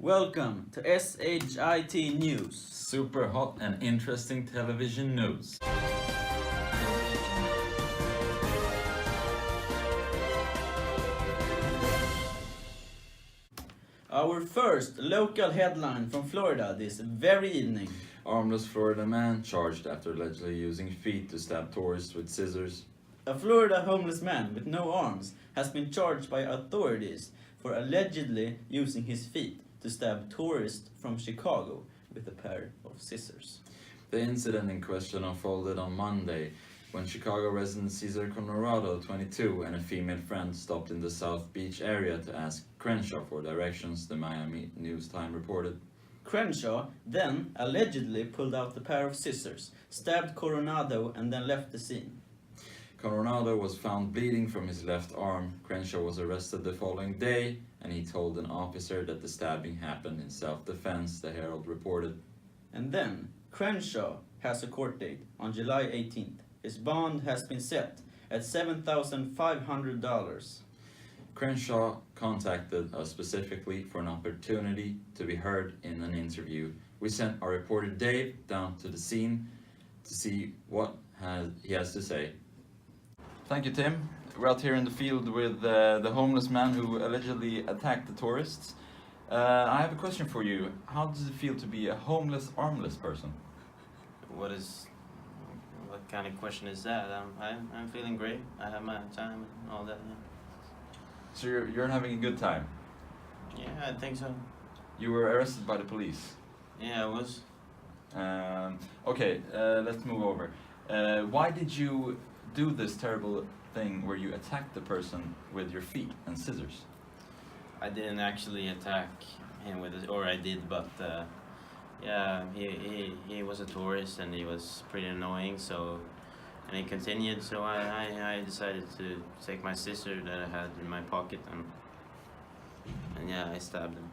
Welcome to S.H.I.T News. Super hot and interesting television news. Our first local headline from Florida this very evening. Armless Florida man charged after allegedly using feet to stab tourists with scissors. A Florida homeless man with no arms has been charged by authorities for allegedly using his feet to stab tourists from Chicago with a pair of scissors. The incident in question unfolded on Monday when Chicago resident Cesar Colorado, 22, and a female friend stopped in the South Beach area to ask Crenshaw for directions, the Miami News Times reported. Crenshaw then allegedly pulled out a pair of scissors, stabbed Coronado, and then left the scene. Coronado was found bleeding from his left arm. Crenshaw was arrested the following day, and he told an officer that the stabbing happened in self-defense, the Herald reported. And then, Crenshaw has a court date on July 18th. His bond has been set at $7,500. Crenshaw contacted us specifically for an opportunity to be heard in an interview. We sent our reporter Dave down to the scene to see what he has to say. Thank you, Tim. We're out here in the field with the homeless man who allegedly attacked the tourists. I have a question for you. How does it feel to be a homeless, armless person? What kind of question is that? I'm feeling great. I have my time and all that. Yeah. So you're having a good time? Yeah, I think so. You were arrested by the police? Yeah, I was. Okay, let's move over. Why did you do this terrible thing where you attacked the person with your feet and scissors? I didn't actually attack him with it, or I did, but yeah, he was a tourist and he was pretty annoying. So, and he continued. So I decided to take my scissor that I had in my pocket and yeah, I stabbed him.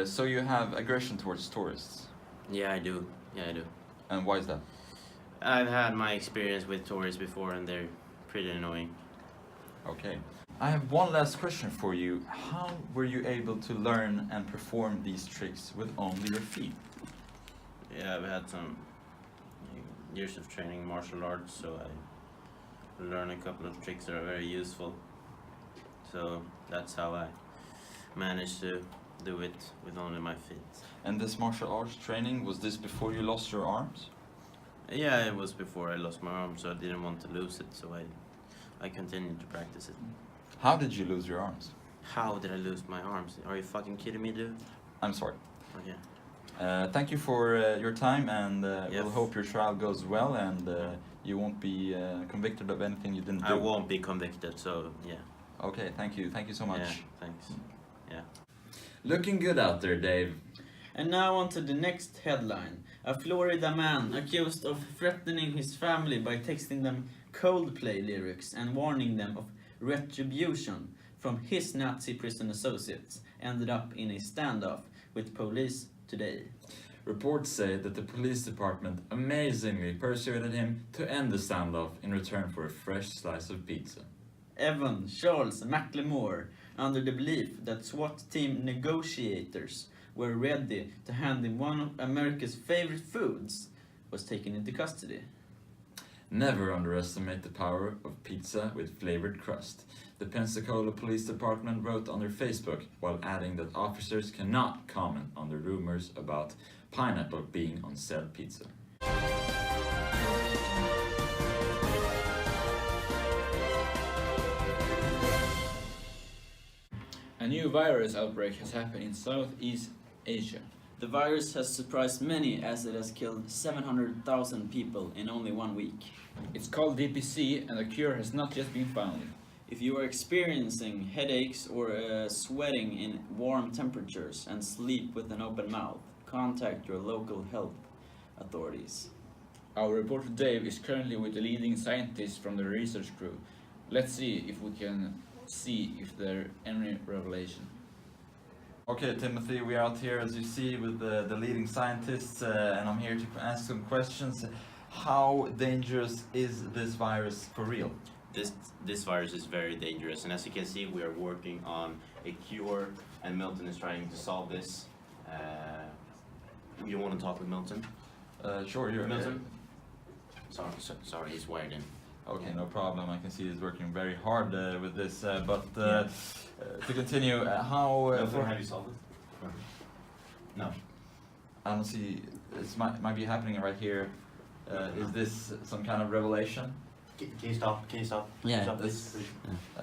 So you have aggression towards tourists? Yeah, I do. Yeah, I do. And why is that? I've had my experience with tourists before, and they're pretty annoying. Okay. I have one last question for you. How were you able to learn and perform these tricks with only your feet? Yeah, I've had some years of training in martial arts, so I learned a couple of tricks that are very useful. So that's how I managed to do it with only my feet. And this martial arts training, was this before you lost your arms? Yeah, it was before I lost my arm, so I didn't want to lose it, so I continued to practice it. How did you lose your arms? How did I lose my arms? Are you fucking kidding me, dude? I'm sorry. Okay. Thank you for your time, and Yes. we'll hope your trial goes well and you won't be convicted of anything you didn't do. I won't be convicted, so yeah. Okay, thank you. Thank you so much. Yeah, thanks. Yeah. Looking good out there, Dave. And now on to the next headline. A Florida man accused of threatening his family by texting them Coldplay lyrics and warning them of retribution from his Nazi prison associates ended up in a standoff with police today. Reports say that the police department amazingly persuaded him to end the standoff in return for a fresh slice of pizza. Evan Charles McLemore, under the belief that SWAT team negotiators were ready to hand him one of America's favorite foods, was taken into custody. Never underestimate the power of pizza with flavored crust. The Pensacola Police Department wrote on their Facebook, while adding that officers cannot comment on the rumors about pineapple being on said pizza. A new virus outbreak has happened in Southeast Asia. The virus has surprised many as it has killed 700,000 people in only 1 week. It's called DPC and a cure has not yet been found. If you are experiencing headaches or sweating in warm temperatures and sleep with an open mouth, contact your local health authorities. Our reporter Dave is currently with the leading scientists from the research crew. Let's see if we can see if there are any revelation. Okay, Timothy, we're out here, as you see, with the leading scientists, and I'm here to ask some questions. How dangerous is this virus for real? This virus is very dangerous, and as you can see, we are working on a cure, and Milton is trying to solve this. You want to talk with Milton? Sure, you're Milton? Sorry, he's wired in. Okay, no problem. I can see he's working very hard with this. To continue, how? Have you solved it? No. I don't see. It might be happening right here. Is this some kind of revelation? Can you stop? Can you stop? Yeah, Stop this- this.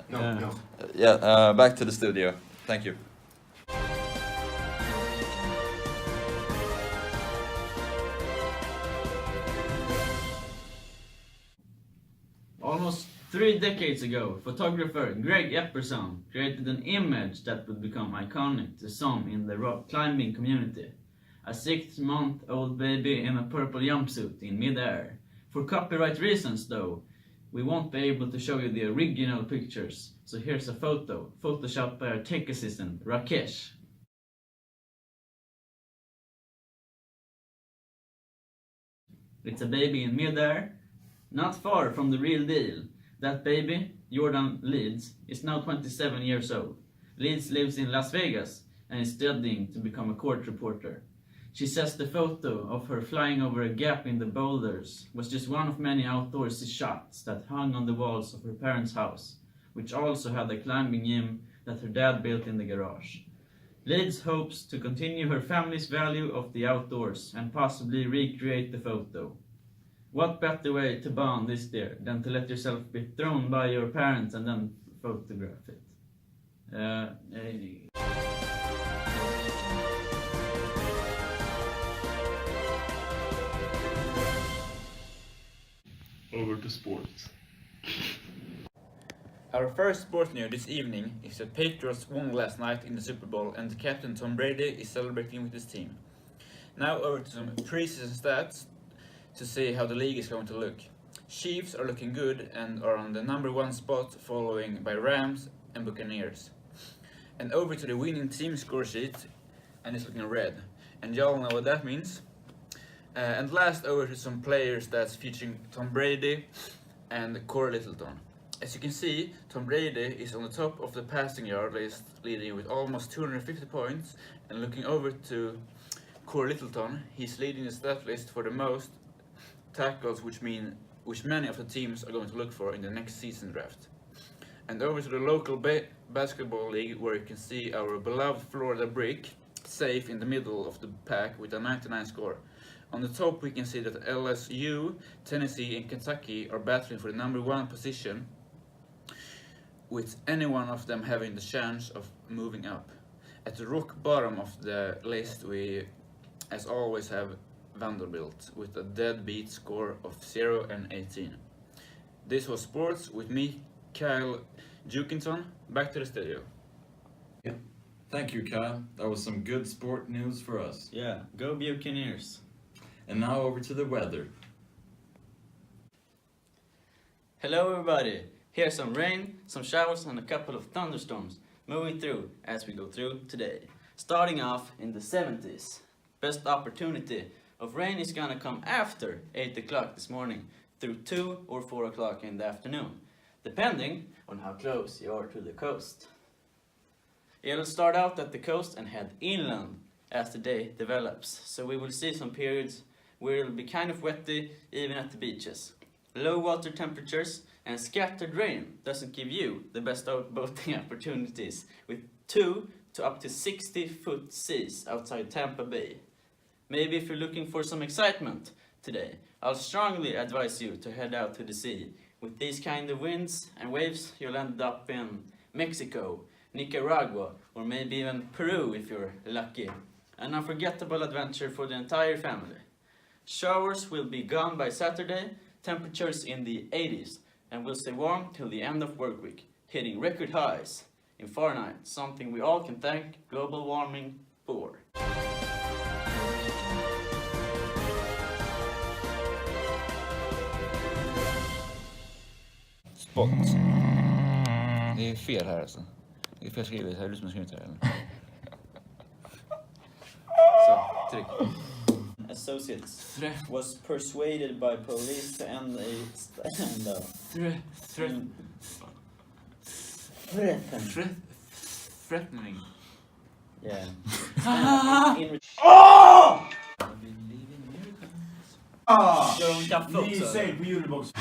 No. Yeah. Back to the studio. Thank you. Almost 3 decades ago, photographer Greg Epperson created an image that would become iconic to some in the rock climbing community. A 6-month-old baby in a purple jumpsuit in mid-air. For copyright reasons though, we won't be able to show you the original pictures, so here's a photo, photoshopped by our tech assistant, Rakesh. It's a baby in mid-air, not far from the real deal. That baby, Jordan Leeds, is now 27 years old. Leeds lives in Las Vegas and is studying to become a court reporter. She says the photo of her flying over a gap in the boulders was just one of many outdoorsy shots that hung on the walls of her parents' house, which also had a climbing gym that her dad built in the garage. Leeds hopes to continue her family's value of the outdoors and possibly recreate the photo. What better way to bond this year than to let yourself be thrown by your parents and then photograph it? Over to sports. Our first sports news this evening is that Patriots won last night in the Super Bowl and captain Tom Brady is celebrating with his team. Now over to some preseason stats to see how the league is going to look. Chiefs are looking good and are on the #1 spot, following by Rams and Buccaneers. And over to the winning team score sheet, and it's looking red. And y'all know what that means. And last, over to some player stats featuring Tom Brady and Corey Littleton. As you can see, Tom Brady is on the top of the passing yard list, leading with almost 250 points. And looking over to Corey Littleton, he's leading the stat list for the most tackles, which many of the teams are going to look for in the next season draft. And over to the local basketball league, where you can see our beloved Florida Brick safe in the middle of the pack with a 99 score. On the top we can see that LSU, Tennessee and Kentucky are battling for the #1 position, with any one of them having the chance of moving up. At the rock bottom of the list we, as always, have Vanderbilt with a deadbeat score of 0 and 18. This was sports with me, Kyle Jukinson. Back to the studio. Thank you, Kyle. That was some good sport news for us. Yeah, go Buccaneers. And now over to the weather. Hello everybody. Here's some rain, some showers and a couple of thunderstorms moving through as we go through today. Starting off in the 70s. Best opportunity of rain is gonna come after 8 o'clock this morning through 2 or 4 o'clock in the afternoon, depending on how close you are to the coast. It'll start out at the coast and head inland as the day develops, so we will see some periods where it'll be kind of wetty even at the beaches. Low water temperatures and scattered rain doesn't give you the best boating opportunities, with 2 to up to 60-foot seas outside Tampa Bay. Maybe if you're looking for some excitement today, I'll strongly advise you to head out to the sea. With these kind of winds and waves, you'll end up in Mexico, Nicaragua, or maybe even Peru if you're lucky. An unforgettable adventure for the entire family. Showers will be gone by Saturday, temperatures in the 80s, and will stay warm till the end of work week, hitting record highs in Fahrenheit, something we all can thank global warming for. Spot. Det är fel här alltså. Det är fel skrivet. Här är du som har skrivit det här eller? Så, tryck. Associates was persuaded by police to end a standoff. Threatening. Yeah. Ah! Gör de kaffe Ni också? säger på Eurobox.